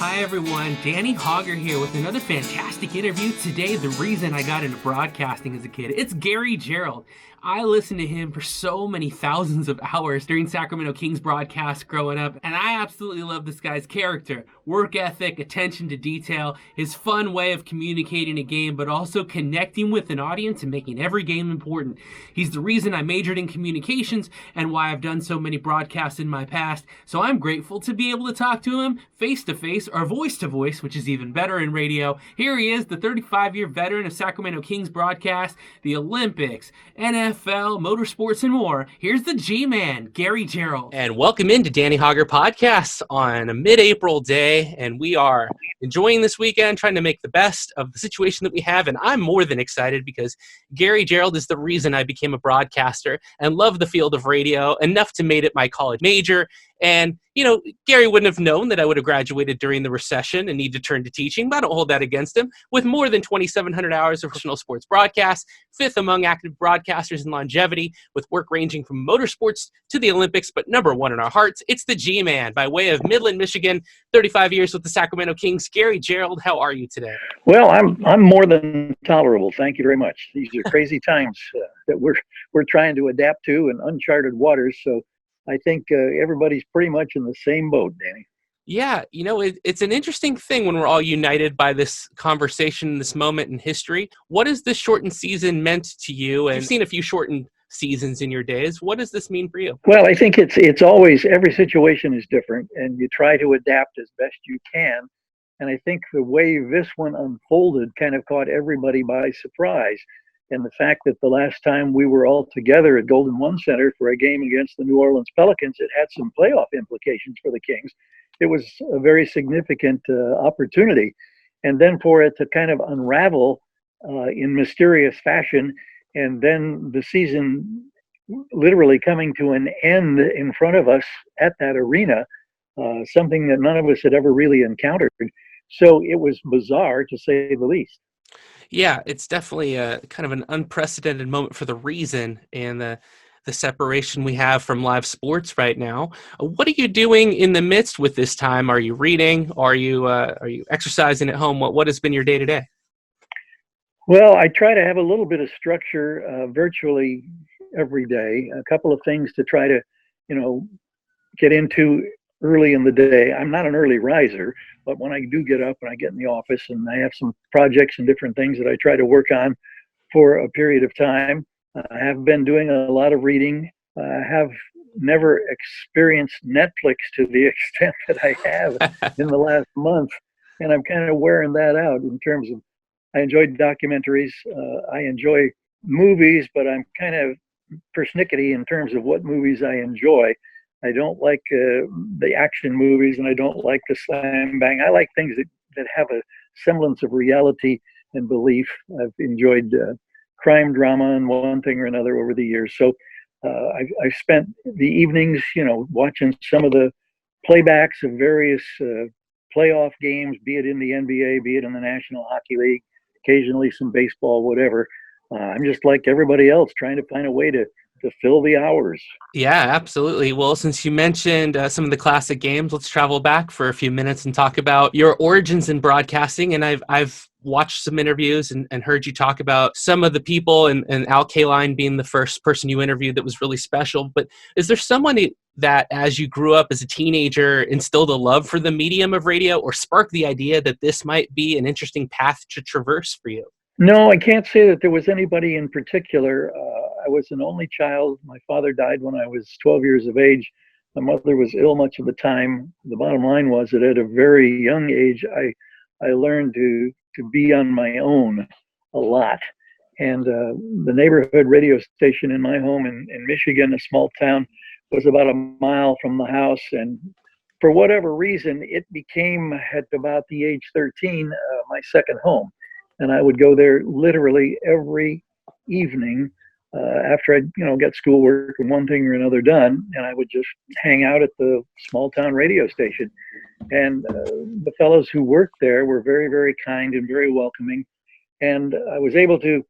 Hi everyone, Danny Hauger here with another fantastic interview. Today, the reason I got into broadcasting as a kid, it's Gary Gerould. I listened to him for so many thousands of hours during Sacramento Kings broadcasts growing up, and I absolutely love this guy's character, work ethic, attention to detail, his fun way of communicating a game, but also connecting with an audience and making every game important. He's the reason I majored in communications and why I've done so many broadcasts in my past, so I'm grateful to be able to talk to him face to face or voice to voice, which is even better in radio. Here he is, the 35-year veteran of Sacramento Kings broadcast, the Olympics, NFL, motorsports, and more. Here's the G-Man, Gary Gerould. And welcome into Danny Hauger Podcasts on a mid-April day, and we are enjoying this weekend, trying to make the best of the situation that we have, and I'm more than excited because Gary Gerould is the reason I became a broadcaster and love the field of radio enough to make it my college major. And, you know, Gary wouldn't have known that I would have graduated during the recession and need to turn to teaching, but I don't hold that against him. With more than 2,700 hours of professional sports broadcasts, fifth among active broadcasters in longevity, with work ranging from motorsports to the Olympics, but number one in our hearts, it's the G-Man by way of Midland, Michigan, 35 years with the Sacramento Kings. Gary Gerould, how are you today? Well, I'm more than tolerable. Thank you very much. These are crazy times that we're trying to adapt to in uncharted waters. So I think everybody's pretty much in the same boat, Danny. Yeah, you know, it's an interesting thing when we're all united by this conversation, this moment in history. What has this shortened season meant to you? And you've seen a few shortened seasons in your days. What does this mean for you? Well, I think it's always, every situation is different, and you try to adapt as best you can. And I think the way this one unfolded kind of caught everybody by surprise. And the fact that the last time we were all together at Golden One Center for a game against the New Orleans Pelicans, it had some playoff implications for the Kings. It was a very significant opportunity. And then for it to kind of unravel in mysterious fashion, and then the season literally coming to an end in front of us at that arena, something that none of us had ever really encountered. So it was bizarre, to say the least. Yeah, it's definitely a kind of an unprecedented moment for the reason and the separation we have from live sports right now. What are you doing in the midst with this time? Are you reading? Are you exercising at home? What has been your day to day? Well, I try to have a little bit of structure virtually every day. A couple of things to try to, get into early in the day. I'm not an early riser, but when I do get up and I get in the office and I have some projects and different things that I try to work on for a period of time, I have been doing a lot of reading. I have never experienced Netflix to the extent that I have in the last month, and I'm kind of wearing that out in terms of, I enjoy documentaries. I enjoy movies, but I'm kind of persnickety in terms of what movies I enjoy. I don't like the action movies, and I don't like the slam bang. I like things that have a semblance of reality and belief. I've enjoyed crime drama and one thing or another over the years. So I've spent the evenings, watching some of the playbacks of various playoff games, be it in the NBA, be it in the National Hockey League, occasionally some baseball, whatever. I'm just like everybody else, trying to find a way to fill the hours. Yeah, absolutely. Well, since you mentioned some of the classic games, let's travel back for a few minutes and talk about your origins in broadcasting. And I've watched some interviews and heard you talk about some of the people, and Al Kaline being the first person you interviewed that was really special. But is there someone that, as you grew up as a teenager, instilled a love for the medium of radio or sparked the idea that this might be an interesting path to traverse for you? No, I can't say that there was anybody in particular. I was an only child. My father died when I was 12 years of age. My mother was ill much of the time. The bottom line was that at a very young age, I learned to be on my own a lot. And the neighborhood radio station in my home in Michigan, a small town, was about a mile from the house. And for whatever reason, it became, at about the age 13, my second home. And I would go there literally every evening after I'd, get schoolwork and one thing or another done, and I would just hang out at the small town radio station. And the fellows who worked there were very, very kind and very welcoming. And I was able to,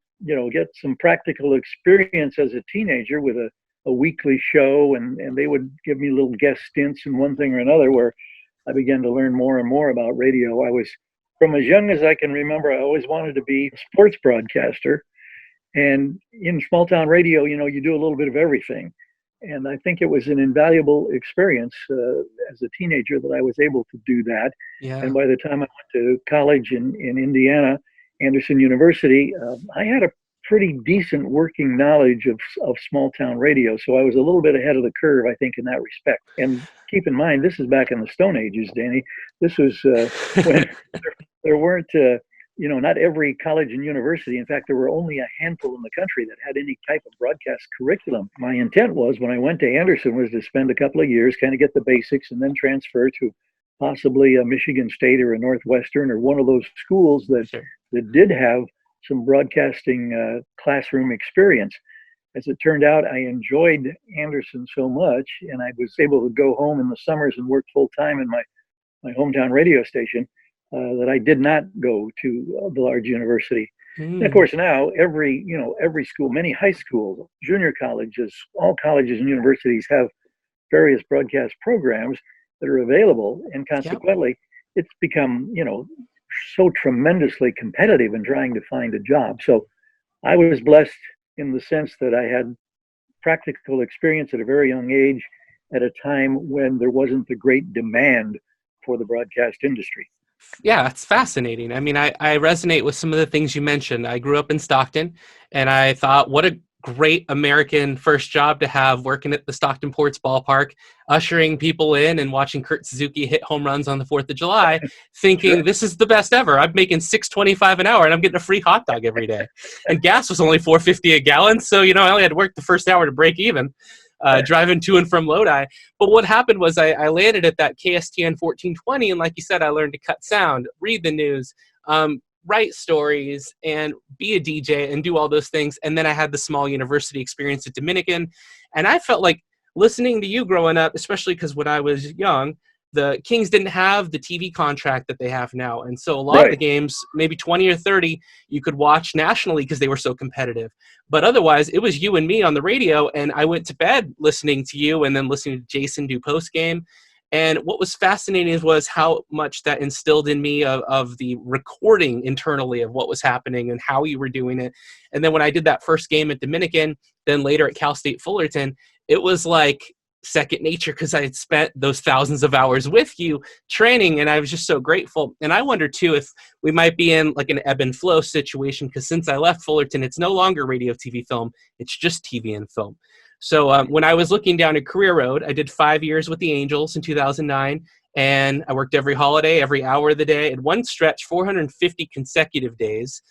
get some practical experience as a teenager with a weekly show, and they would give me little guest stints in one thing or another where I began to learn more and more about radio. From as young as I can remember, I always wanted to be a sports broadcaster. And in small town radio, you do a little bit of everything. And I think it was an invaluable experience as a teenager that I was able to do that. Yeah. And by the time I went to college in Indiana, Anderson University, I had a pretty decent working knowledge of small town radio. So I was a little bit ahead of the curve, I think, in that respect. And keep in mind, this is back in the Stone Ages, Danny. This was when there weren't, not every college and university. In fact, there were only a handful in the country that had any type of broadcast curriculum. My intent was, when I went to Anderson, was to spend a couple of years, kind of get the basics, and then transfer to possibly a Michigan State or a Northwestern or one of those schools that did have some broadcasting classroom experience. As it turned out, I enjoyed Anderson so much, and I was able to go home in the summers and work full time in my hometown radio station, that I did not go to the large university. And of course, now every school, many high schools, junior colleges, all colleges and universities have various broadcast programs that are available, and consequently, it's become so tremendously competitive in trying to find a job. So I was blessed in the sense that I had practical experience at a very young age, at a time when there wasn't the great demand for the broadcast industry. Yeah, it's fascinating. I mean, I resonate with some of the things you mentioned. I grew up in Stockton, and I thought, what a great American first job to have, working at the Stockton Ports ballpark, ushering people in and watching Kurt Suzuki hit home runs on the 4th of July, thinking this is the best ever. I'm making $6.25 an hour and I'm getting a free hot dog every day. And gas was only $4.50 a gallon. So, I only had to work the first hour to break even, driving to and from Lodi. But what happened was I landed at that KSTN 1420. And like you said, I learned to cut sound, read the news, write stories, and be a DJ and do all those things. And then I had the small university experience at Dominican. And I felt like, listening to you growing up, especially because when I was young, the Kings didn't have the TV contract that they have now. And so a lot of the games, maybe 20 or 30, you could watch nationally because they were so competitive. But otherwise, it was you and me on the radio. And I went to bed listening to you and then listening to Jason do post game. And what was fascinating was how much that instilled in me of the recording internally of what was happening and how you were doing it. And then when I did that first game at Dominican, then later at Cal State Fullerton, it was like second nature because I had spent those thousands of hours with you training, and I was just so grateful. And I wonder too if we might be in like an ebb and flow situation, because since I left Fullerton, it's no longer radio, TV, film. It's just TV and film. So when I was looking down a career road, I did 5 years with the Angels in 2009, and I worked every holiday, every hour of the day. At one stretch, 450 consecutive days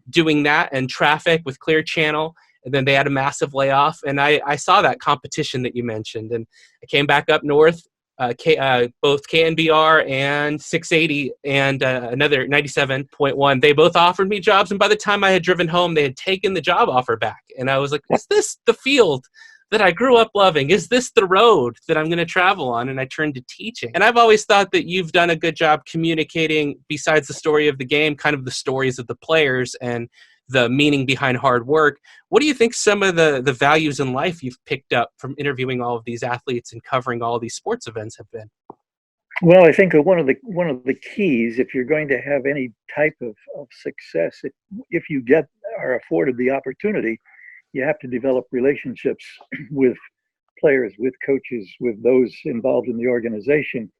doing that, and traffic with Clear Channel. And then they had a massive layoff, and I saw that competition that you mentioned. And I came back up north, both KNBR and 680 and another 97.1. They both offered me jobs, and by the time I had driven home, they had taken the job offer back. And I was like, is this the field that I grew up loving? Is this the road that I'm going to travel on? And I turned to teaching. And I've always thought that you've done a good job communicating, besides the story of the game, kind of the stories of the players and the meaning behind hard work. What do you think some of the values in life you've picked up from interviewing all of these athletes and covering all these sports events have been? Well, I think one of the keys, if you're going to have any type of success, if you are afforded the opportunity, you have to develop relationships with players, with coaches, with those involved in the organization,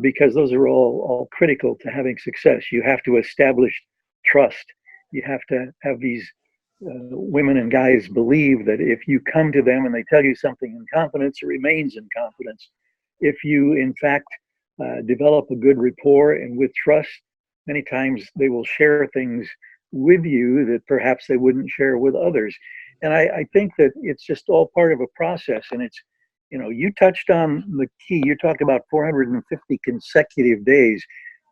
because those are all critical to having success. You have to establish trust. You have to have these women and guys believe that if you come to them and they tell you something in confidence, it remains in confidence. If you, in fact, develop a good rapport and with trust, many times they will share things with you that perhaps they wouldn't share with others. And I think that it's just all part of a process. And it's, you touched on the key. You talked about 450 consecutive days.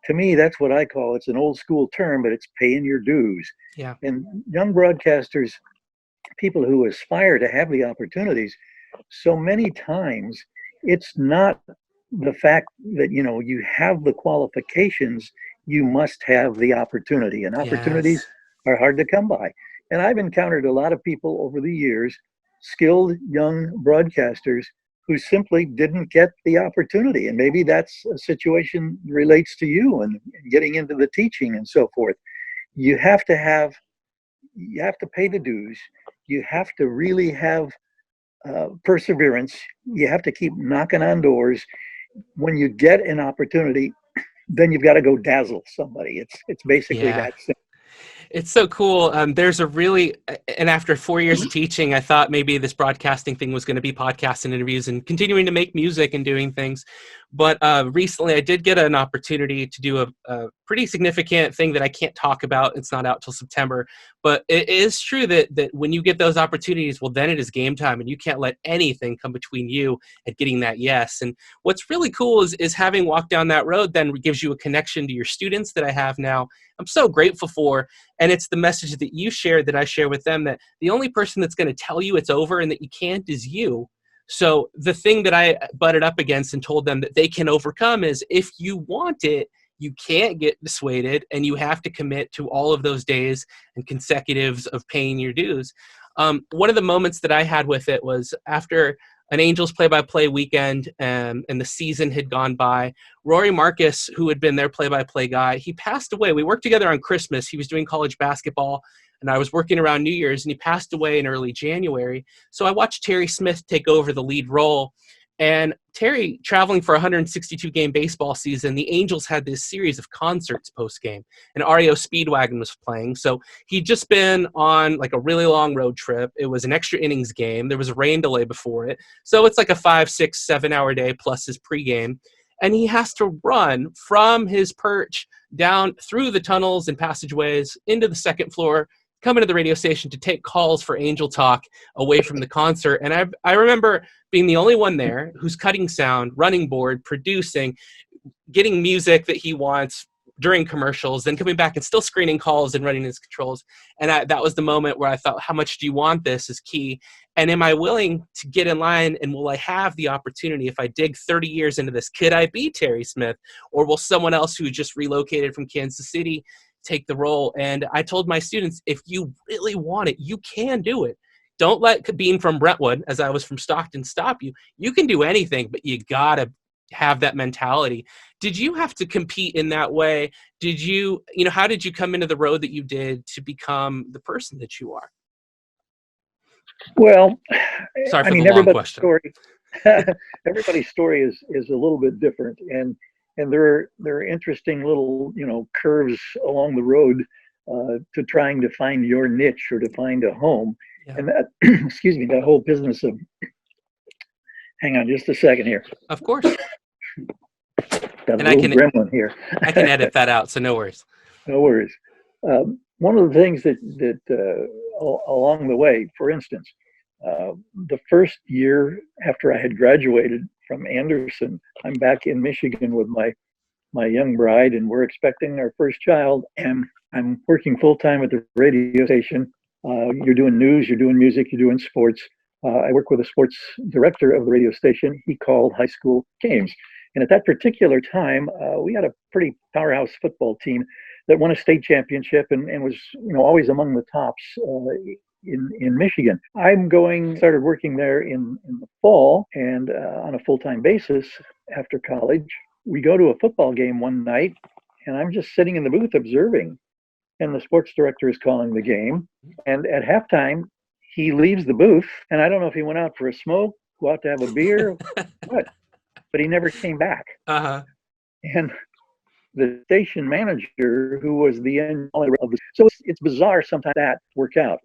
To me, that's what I call, it's an old school term, but it's paying your dues. Yeah. And young broadcasters, people who aspire to have the opportunities, so many times it's not the fact that, you have the qualifications, you must have the opportunity. And opportunities are hard to come by. And I've encountered a lot of people over the years, skilled young broadcasters who simply didn't get the opportunity. And maybe that's a situation relates to you and getting into the teaching and so forth. You have to pay the dues. You have to really have perseverance. You have to keep knocking on doors. When you get an opportunity, then you've got to go dazzle somebody. It's basically Yeah. that simple. It's so cool. And after 4 years of teaching, I thought maybe this broadcasting thing was going to be podcasts and interviews and continuing to make music and doing things. But recently I did get an opportunity to do a pretty significant thing that I can't talk about. It's not out till September. But it is true that when you get those opportunities, well, then it is game time, and you can't let anything come between you and getting that yes. And what's really cool is having walked down that road then gives you a connection to your students that I have now. I'm so grateful for. And it's the message that you shared that I share with them, that the only person that's going to tell you it's over and that you can't is you. So the thing that I butted up against and told them that they can overcome is, if you want it, you can't get dissuaded, and you have to commit to all of those days and consecutives of paying your dues. One of the moments that I had with it was after an Angels play-by-play weekend, and the season had gone by. Rory Marcus, who had been their play-by-play guy, he passed away. We worked together on Christmas. He was doing college basketball, and I was working around New Year's, and he passed away in early January. So I watched Terry Smith take over the lead role. And Terry, traveling for a 162-game baseball season, the Angels had this series of concerts post-game, and REO Speedwagon was playing. So he'd just been on like a really long road trip. It was an extra innings game. There was a rain delay before it. So it's like a 5, 6, 7-hour day plus his pregame. And he has to run from his perch down through the tunnels and passageways into the second floor, come into the radio station to take calls for Angel Talk away from the concert. And I remember being the only one there who's cutting sound, running board, producing, getting music that he wants during commercials, then coming back and still screening calls and running his controls. And that was the moment where I thought, how much do you want this is key. And am I willing to get in line, and will I have the opportunity if I dig 30 years into this? Could I be Terry Smith, or will someone else who just relocated from Kansas City take the role? And I told my students, if you really want it, you can do it. Don't let being from Brentwood, as I was from Stockton, stop you. You can do anything, but you gotta have that mentality. Did you have to compete in that way? Did you, how did you come into the road that you did to become the person that you are? Well, Sorry for I mean, the long question. Everybody's story is a little bit different, and there are interesting little curves along the road to trying to find your niche or to find a home. Yeah. And that excuse me, that whole business of, hang on just a second here. Of course. Got a little gremlin here. I can edit that out, so no worries. No worries. One of the things that along the way, for instance, the first year after I had graduated from Anderson, I'm back in Michigan with my young bride, and we're expecting our first child, and I'm working full-time at the radio station. You're doing news, you're doing music, you're doing sports. I work with a sports director of the radio station. He called high school games. And at that particular time, we had a pretty powerhouse football team that won a state championship and was always among the tops in Michigan. Started working there in the fall, and on a full-time basis after college. We go to a football game one night, and I'm just sitting in the booth observing, and the sports director is calling the game. And at halftime, he leaves the booth, and I don't know if he went out for a smoke, go out to have a beer, what, but he never came back. Uh-huh. And the station manager, who was the end of the, so it's bizarre sometimes that work out.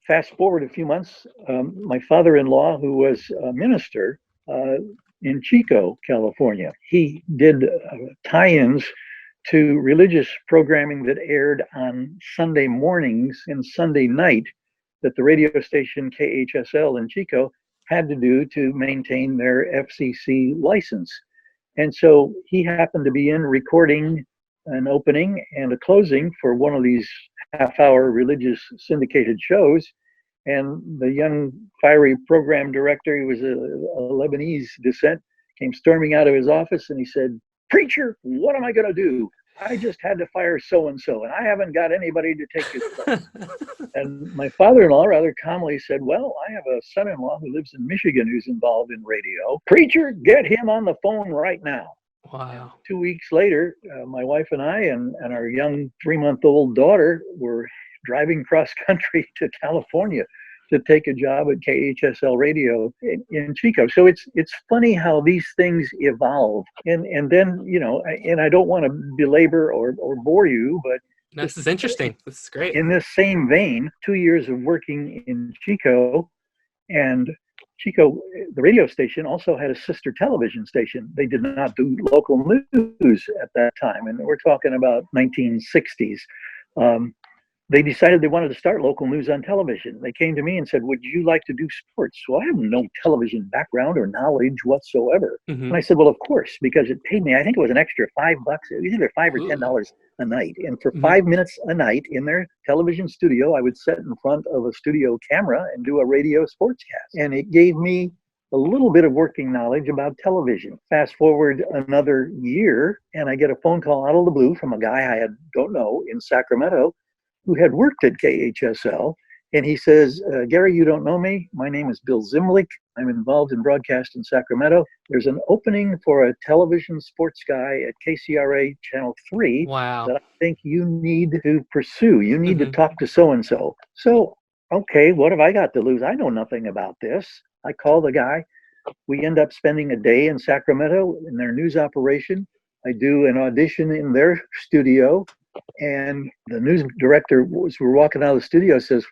Fast forward a few months, my father-in-law, who was a minister in Chico, California, he did tie-ins to religious programming that aired on Sunday mornings and Sunday night that the radio station KHSL in Chico had to do to maintain their FCC license. And so he happened to be in recording an opening and a closing for one of these half-hour religious syndicated shows. And the young, fiery program director, he was a Lebanese descent, came storming out of his office and he said, "Preacher, what am I going to do?" I just had to fire so-and-so, and I haven't got anybody to take his place. And my father-in-law rather calmly said, well, I have a son-in-law who lives in Michigan who's involved in radio. Preacher, get him on the phone right now. Wow. 2 weeks later, my wife and I and our young 3-month-old daughter were driving cross country to California to take a job at KHSL radio in Chico. So it's funny how these things evolve. And then, you know, and I don't want to belabor or bore you, but This is interesting. This is great. in this same vein, 2 years of working in Chico, and Chico, the radio station, also had a sister television station. They did not do local news at that time, and we're talking about 1960s. They decided they wanted to start local news on television. They came to me and said, would you like to do sports? Well, I have no television background or knowledge whatsoever. Mm-hmm. And I said, well, of course, because it paid me, I think it was an extra $5. It was either $5 or $10 a night. And for 5 minutes a night in their television studio, I would sit in front of a studio camera and do a radio sportscast. And it gave me a little bit of working knowledge about television. Fast forward another year, and I get a phone call out of the blue from a guy I don't know in Sacramento who had worked at KHSL. And he says, Gary, you don't know me. My name is Bill Zimlick. I'm involved in broadcast in Sacramento. There's an opening for a television sports guy at KCRA Channel 3 Wow. that I think you need to pursue. You need to talk to so-and-so. So, okay, what have I got to lose? I know nothing about this. I call the guy. We end up spending a day in Sacramento in their news operation. I do an audition in their studio. And the news director, as we're walking out of the studio, says,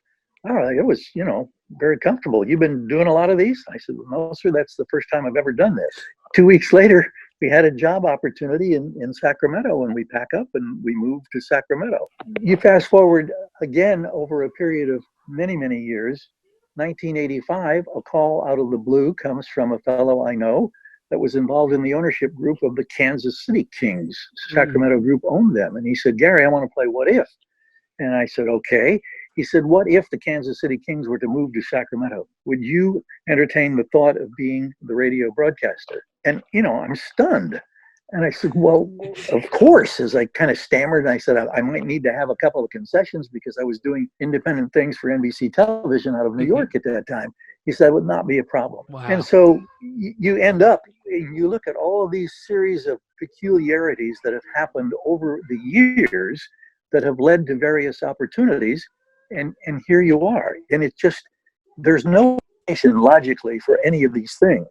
oh, it was, you know, very comfortable. You've been doing a lot of these? I said, well, no, sir, that's the first time I've ever done this. 2 weeks later, we had a job opportunity in Sacramento, and we pack up and we moved to Sacramento. You fast forward again over a period of many, many years. 1985, a call out of the blue comes from a fellow I know that was involved in the ownership group of the Kansas City Kings. Sacramento Group owned them. And he said, Gary, I want to play What If? And I said, okay. He said, what if the Kansas City Kings were to move to Sacramento? Would you entertain the thought of being the radio broadcaster? And, you know, I'm stunned. And I said, well, of course, as I kind of stammered. And I said, I might need to have a couple of concessions because I was doing independent things for NBC television out of New York at that time. He said, that would not be a problem. Wow. And so you end up, you look at all of these series of peculiarities that have happened over the years that have led to various opportunities. And here you are. And it's just, there's no explanation logically for any of these things.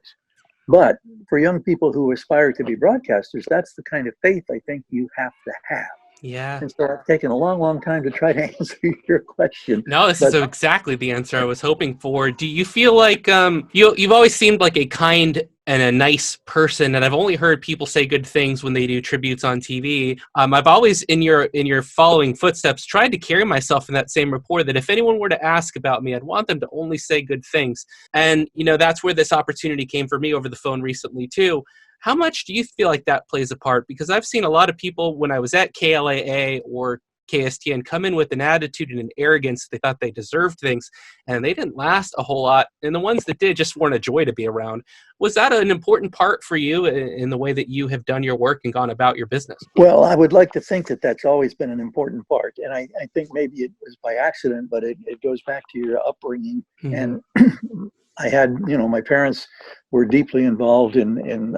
But for young people who aspire to be broadcasters, that's the kind of faith I think you have to have. Yeah. And so I've taken a long, long time to try to answer your question. No, this is exactly the answer I was hoping for. Do you feel like you've always seemed like a kind and a nice person, and I've only heard people say good things when they do tributes on TV. I've always, in your following footsteps, tried to carry myself in that same rapport that if anyone were to ask about me, I'd want them to only say good things. And, you know, that's where this opportunity came for me over the phone recently, too. How much do you feel like that plays a part? Because I've seen a lot of people when I was at KLAA or KSTN come in with an attitude and an arrogance. They thought they deserved things, and they didn't last a whole lot. And the ones that did just weren't a joy to be around. Was that an important part for you in the way that you have done your work and gone about your business? Well, I would like to think that that's always been an important part. And I think maybe it was by accident, but it goes back to your upbringing. Mm-hmm. And I had, you know, my parents were deeply involved in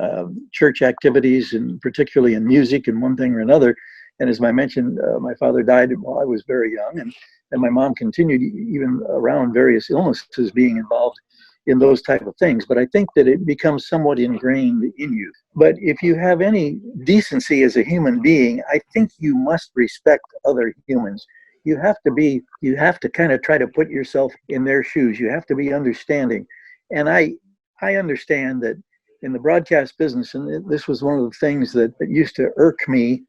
church activities, and particularly in music and one thing or another. And as I mentioned, my father died while I was very young, and my mom continued even around various illnesses being involved in those type of things. But I think that it becomes somewhat ingrained in you. But if you have any decency as a human being, I think you must respect other humans. You have to kind of try to put yourself in their shoes. You have to be understanding. And I understand that in the broadcast business, and this was one of the things that used to irk me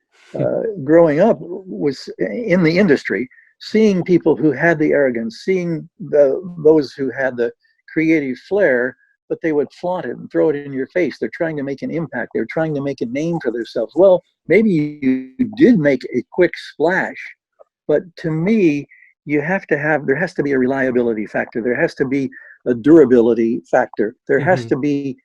growing up, was in the industry, seeing people who had the arrogance, seeing those who had the creative flair, but they would flaunt it and throw it in your face. They're trying to make an impact. They're trying to make a name for themselves. Well, maybe you did make a quick splash, but to me, there has to be a reliability factor. There has to be a durability factor. There has to be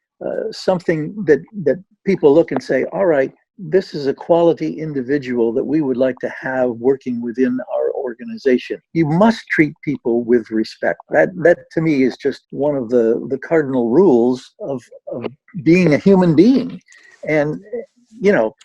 something that people look and say, all right, this is a quality individual that we would like to have working within our organization. You must treat people with respect. That to me is just one of the cardinal rules of being a human being. And, you know,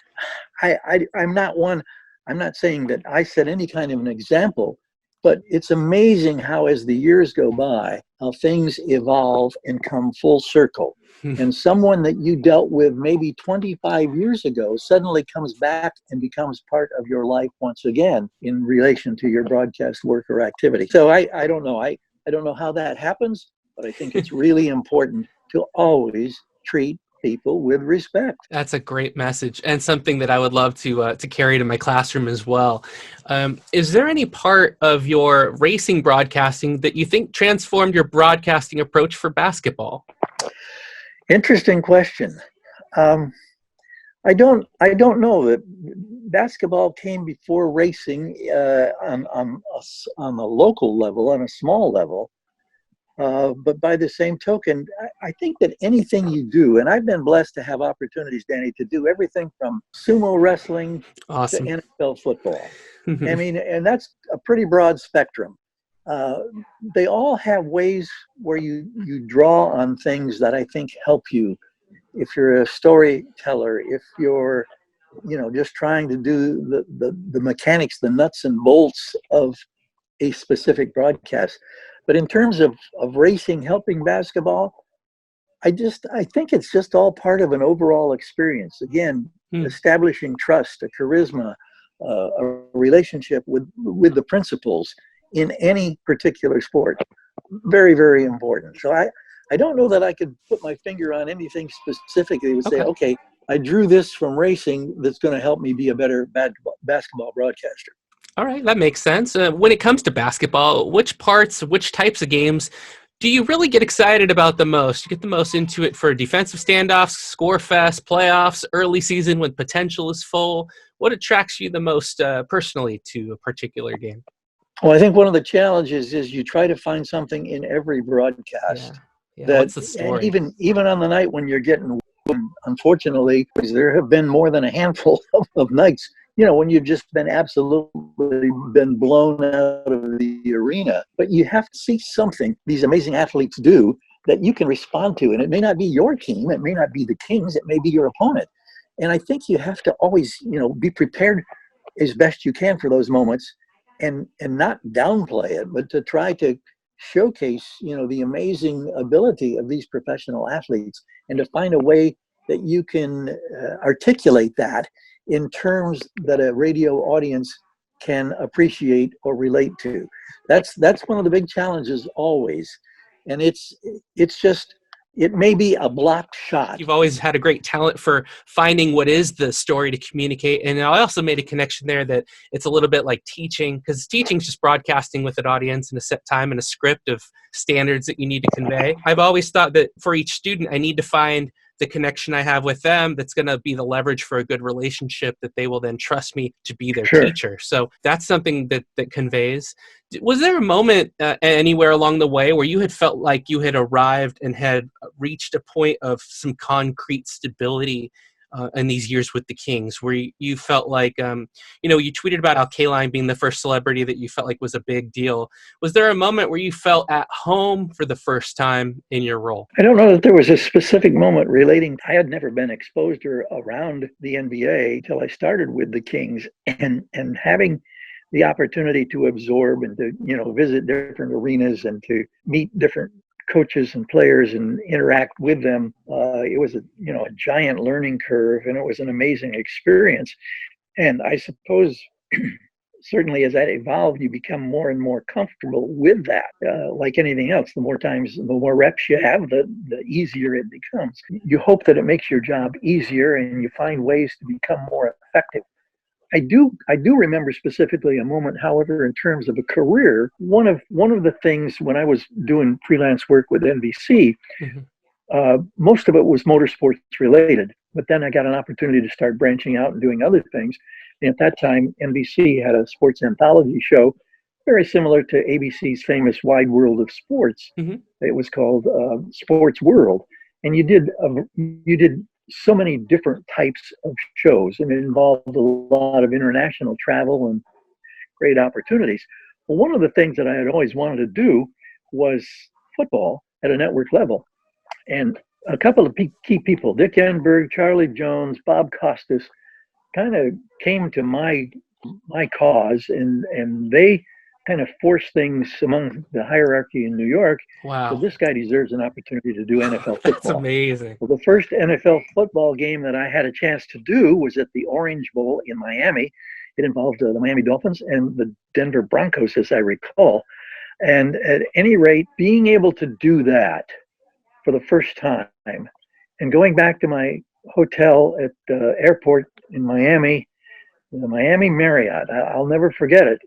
I'm not saying that I set any kind of an example, but it's amazing how as the years go by, how things evolve and come full circle. And someone that you dealt with maybe 25 years ago suddenly comes back and becomes part of your life once again in relation to your broadcast work or activity. So I don't know. I don't know how that happens, but I think it's really important to always treat people with respect. That's a great message, and something that I would love to carry to my classroom as well. Is there any part of your racing broadcasting that you think transformed your broadcasting approach for basketball? Interesting question. I don't know that basketball came before racing on a local level, on a small level. But by the same token, I think that anything you do, and I've been blessed to have opportunities, Danny, to do everything from sumo wrestling Awesome. to NFL football. I mean, and that's a pretty broad spectrum. They all have ways where you draw on things that I think help you. If you're a storyteller, if you're, just trying to do the mechanics, the nuts and bolts of a specific broadcast. But in terms of racing, helping basketball, I think it's just all part of an overall experience. Again, establishing trust, a charisma, a relationship with the principals in any particular sport. Very, very important. So I don't know that I could put my finger on anything specifically that would say, okay, I drew this from racing that's going to help me be a better basketball broadcaster. All right, that makes sense. When it comes to basketball, which types of games do you really get excited about the most? You get the most into it for defensive standoffs, score fest, playoffs, early season when potential is full. What attracts you the most personally to a particular game? Well, I think one of the challenges is you try to find something in every broadcast. Yeah. What's the story? And even on the night when you're getting, unfortunately, because there have been more than a handful of nights, when you've just been absolutely been blown out of the arena. But you have to see something these amazing athletes do that you can respond to. And it may not be your team. It may not be the Kings. It may be your opponent. And I think you have to always, be prepared as best you can for those moments and not downplay it, but to try to showcase, the amazing ability of these professional athletes and to find a way that you can articulate that in terms that a radio audience can appreciate or relate to. That's one of the big challenges always. And it may be a blocked shot. You've always had a great talent for finding what is the story to communicate. And I also made a connection there that it's a little bit like teaching, because teaching is just broadcasting with an audience in a set time and a script of standards that you need to convey. I've always thought that for each student, I need to find the connection I have with them that's going to be the leverage for a good relationship that they will then trust me to be their teacher. So that's something that conveys. Was there a moment anywhere along the way where you had felt like you had arrived and had reached a point of some concrete stability in these years with the Kings, where you felt like, you tweeted about Al Kaline being the first celebrity that you felt like was a big deal. Was there a moment where you felt at home for the first time in your role? I don't know that there was a specific moment relating. I had never been exposed or around the NBA until I started with the Kings, and having the opportunity to absorb and to, visit different arenas and to meet different coaches and players and interact with them. It was a giant learning curve, and it was an amazing experience. And I suppose certainly as that evolved, you become more and more comfortable with that. Like anything else, the more times, the more reps you have, the easier it becomes. You hope that it makes your job easier and you find ways to become more effective. I do remember specifically a moment, however, in terms of a career. One of the things when I was doing freelance work with NBC, most of it was motorsports related. But then I got an opportunity to start branching out and doing other things. And at that time, NBC had a sports anthology show, very similar to ABC's famous Wide World of Sports. It was called Sports World, and you did so many different types of shows, and it involved a lot of international travel and great opportunities. Well, one of the things that I had always wanted to do was football at a network level. And a couple of key people, Dick Enberg, Charlie Jones, Bob Costas, kind of came to my cause, and they kind of forced things among the hierarchy in New York. Wow. So this guy deserves an opportunity to do NFL football. That's amazing. Well, the first NFL football game that I had a chance to do was at the Orange Bowl in Miami. It involved the Miami Dolphins and the Denver Broncos, as I recall. And at any rate, being able to do that for the first time and going back to my hotel at the airport in Miami, the Miami Marriott, I'll never forget it.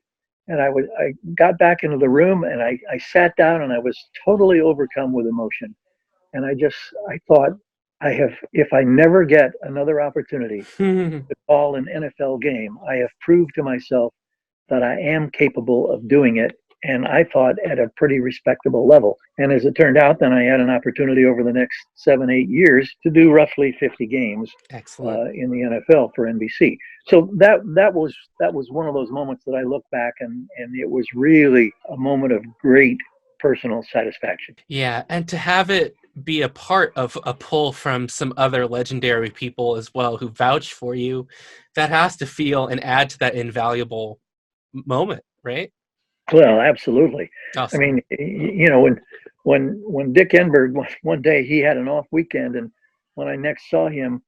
And I got back into the room, and I sat down, and I was totally overcome with emotion. And I thought, if I never get another opportunity to call an NFL game, I have proved to myself that I am capable of doing it. And I thought at a pretty respectable level. And as it turned out, then I had an opportunity over the next 7-8 years to do roughly 50 games in the NFL for NBC. So that was one of those moments that I look back, and it was really a moment of great personal satisfaction. Yeah, and to have it be a part of a pull from some other legendary people as well who vouch for you, that has to feel and add to that invaluable moment, right? Well, absolutely. Awesome. I mean, you know, when Dick Enberg, one day he had an off weekend, and when I next saw him,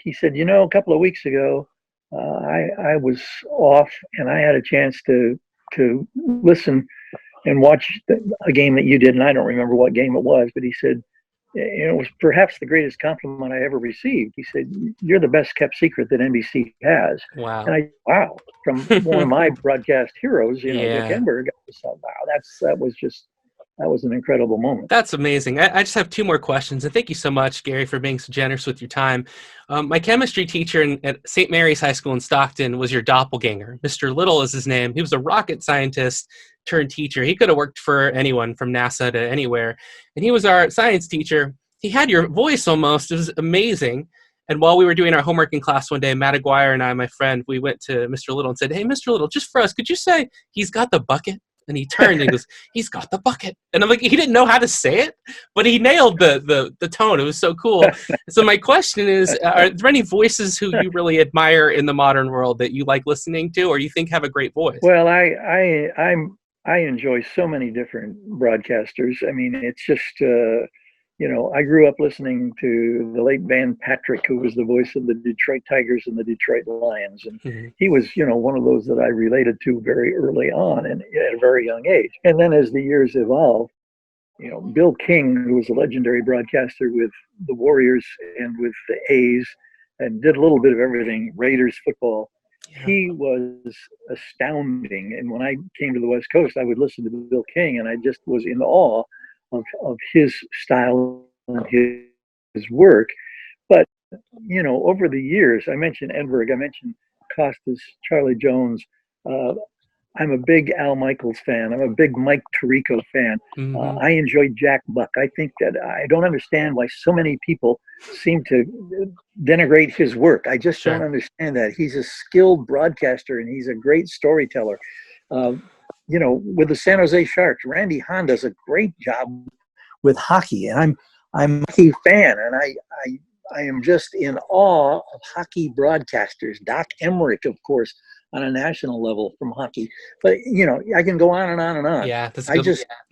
he said, a couple of weeks ago, I was off, and I had a chance to listen and watch a game that you did, and I don't remember what game it was, but he said, it was perhaps the greatest compliment I ever received. He said, "You're the best kept secret that NBC has." Wow. And from one of my broadcast heroes, Dick Enberg, I thought, wow, that was an incredible moment. That's amazing. I just have two more questions, and thank you so much, Gary, for being so generous with your time. My chemistry teacher at St. Mary's High School in Stockton was your doppelganger. Mr. Little is his name. He was a rocket scientist turned teacher. He could have worked for anyone from NASA to anywhere, and he was our science teacher. He had your voice almost. It was amazing. And while we were doing our homework in class one day, Matt Aguirre and I, my friend, we went to Mr. Little and said, "Hey, Mr. Little, just for us, could you say he's got the bucket?" And he turned and he goes, "He's got the bucket." And I'm like, he didn't know how to say it, but he nailed the tone. It was so cool. So my question is, are there any voices who you really admire in the modern world that you like listening to, or you think have a great voice? Well, I enjoy so many different broadcasters. I mean, it's just, I grew up listening to the late Van Patrick, who was the voice of the Detroit Tigers and the Detroit Lions. And he was, one of those that I related to very early on and at a very young age. And then as the years evolved, Bill King, who was a legendary broadcaster with the Warriors and with the A's and did a little bit of everything, Raiders football. He was astounding. And when I came to the West Coast, I would listen to Bill King, and I just was in awe of his style and his work. But, over the years, I mentioned Enberg, I mentioned Costas, Charlie Jones. I'm a big Al Michaels fan. I'm a big Mike Tirico fan. I enjoy Jack Buck. I think that I don't understand why so many people seem to denigrate his work. I just don't understand that. He's a skilled broadcaster, and he's a great storyteller. With the San Jose Sharks, Randy Hahn does a great job with hockey, and I'm a hockey fan, and I am just in awe of hockey broadcasters. Doc Emmerich, of course, on a national level from hockey. But, I can go on and on and on. Yeah,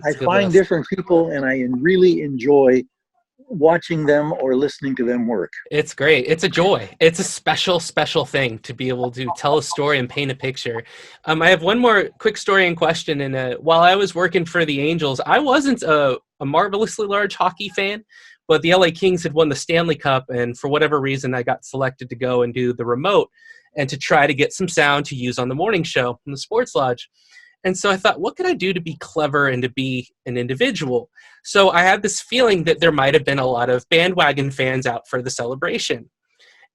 I find different people, and I really enjoy watching them or listening to them work. It's great. It's a joy. It's a special, special thing to be able to tell a story and paint a picture. I have one more quick story and question. And while I was working for the Angels, I wasn't a marvelously large hockey fan, but the LA Kings had won the Stanley Cup. And for whatever reason, I got selected to go and do the remote and to try to get some sound to use on the morning show in the Sports Lodge. And so I thought, what could I do to be clever and to be an individual? So I had this feeling that there might have been a lot of bandwagon fans out for the celebration.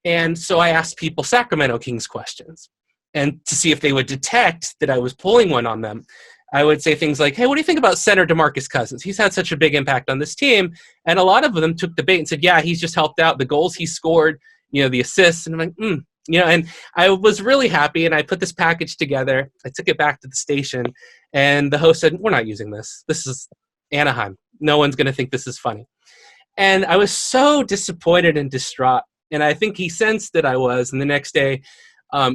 And so I asked people Sacramento Kings questions and to see if they would detect that I was pulling one on them. I would say things like, hey, what do you think about center DeMarcus Cousins? He's had such a big impact on this team. And a lot of them took the bait and said, yeah, he's just helped out. The goals he scored, the assists. And I'm like, and I was really happy. And I put this package together. I took it back to the station. And the host said, we're not using this. This is Anaheim. No one's going to think this is funny. And I was so disappointed and distraught. And I think he sensed that I was. And the next day,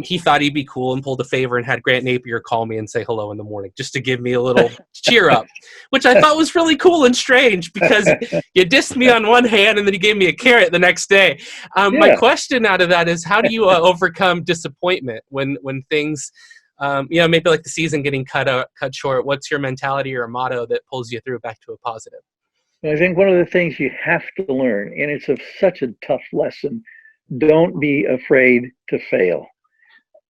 he thought he'd be cool and pulled a favor and had Grant Napier call me and say hello in the morning just to give me a little cheer up, which I thought was really cool and strange because you dissed me on one hand and then you gave me a carrot the next day. My question out of that is, how do you overcome disappointment when things, maybe like the season getting cut short? What's your mentality or motto that pulls you through back to a positive? I think one of the things you have to learn, and it's such a tough lesson, don't be afraid to fail.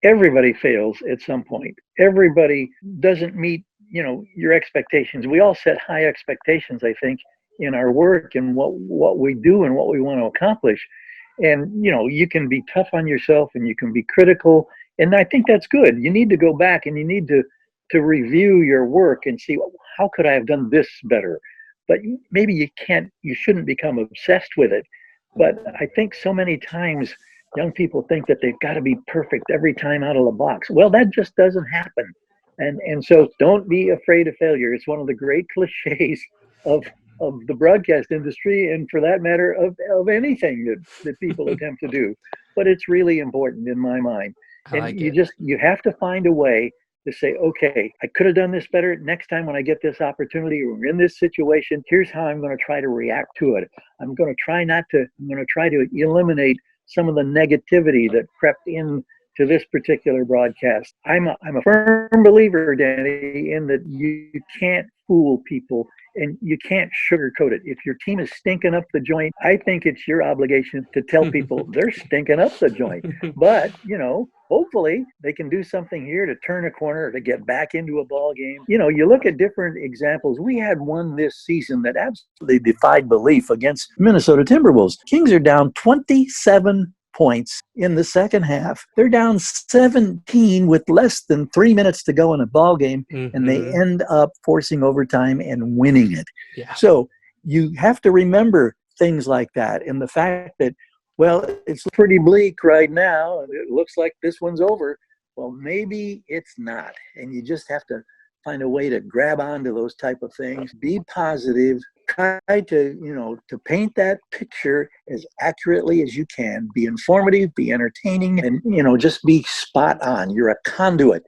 Everybody fails at some point. Everybody doesn't meet, your expectations. We all set high expectations, I think, in our work and what we do and what we want to accomplish. And, you can be tough on yourself and you can be critical. And I think that's good. You need to go back and you need to review your work and see, how could I have done this better? But maybe you shouldn't become obsessed with it. But I think so many times young people think that they've got to be perfect every time out of the box. Well, that just doesn't happen. And so don't be afraid of failure. It's one of the great cliches of the broadcast industry, and for that matter, of anything that people attempt to do. But it's really important in my mind. And you have to find a way to say, okay, I could have done this better. Next time when I get this opportunity or we're in this situation, here's how I'm going to try to react to it. I'm going to try to eliminate some of the negativity that crept in to this particular broadcast. I'm a firm believer, Danny, in that you can't fool people and you can't sugarcoat it. If your team is stinking up the joint, I think it's your obligation to tell people they're stinking up the joint. But, hopefully they can do something here to turn a corner or to get back into a ball game. You look at different examples. We had one this season that absolutely defied belief against Minnesota Timberwolves. Kings are down 27 points in the second half. They're down 17 with less than 3 minutes to go in a ball game, and they end up forcing overtime and winning it. Yeah. So you have to remember things like that, and the fact that, well, it's pretty bleak right now, and it looks like this one's over. Well, maybe it's not, and you just have to find a way to grab onto those type of things. Be positive. Try to paint that picture as accurately as you can. Be informative, be entertaining, and, just be spot on. You're a conduit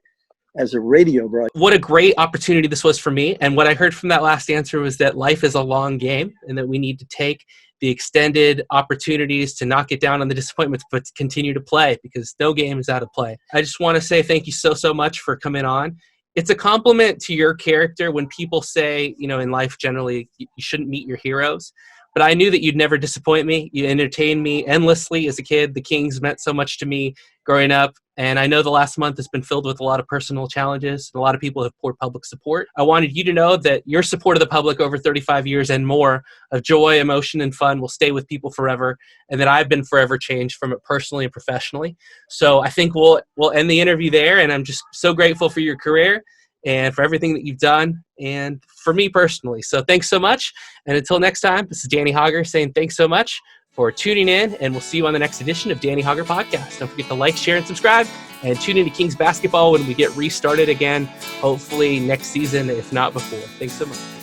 as a radio broadcaster. What a great opportunity this was for me. And what I heard from that last answer was that life is a long game and that we need to take the extended opportunities to not get down on the disappointments, but to continue to play because no game is out of play. I just want to say thank you so much for coming on. It's a compliment to your character when people say, in life generally, you shouldn't meet your heroes. But I knew that you'd never disappoint me. You entertained me endlessly as a kid. The Kings meant so much to me growing up. And I know the last month has been filled with a lot of personal challenges. A lot of people have poured public support. I wanted you to know that your support of the public over 35 years and more of joy, emotion, and fun will stay with people forever, and that I've been forever changed from it personally and professionally. So I think we'll end the interview there, and I'm just so grateful for your career and for everything that you've done and for me personally. So thanks so much. And until next time, this is Danny Hauger saying thanks so much for tuning in, and we'll see you on the next edition of Danny Hauger Podcast. Don't forget to like, share, and subscribe, and tune into Kings basketball when we get restarted again, hopefully next season, if not before. Thanks so much.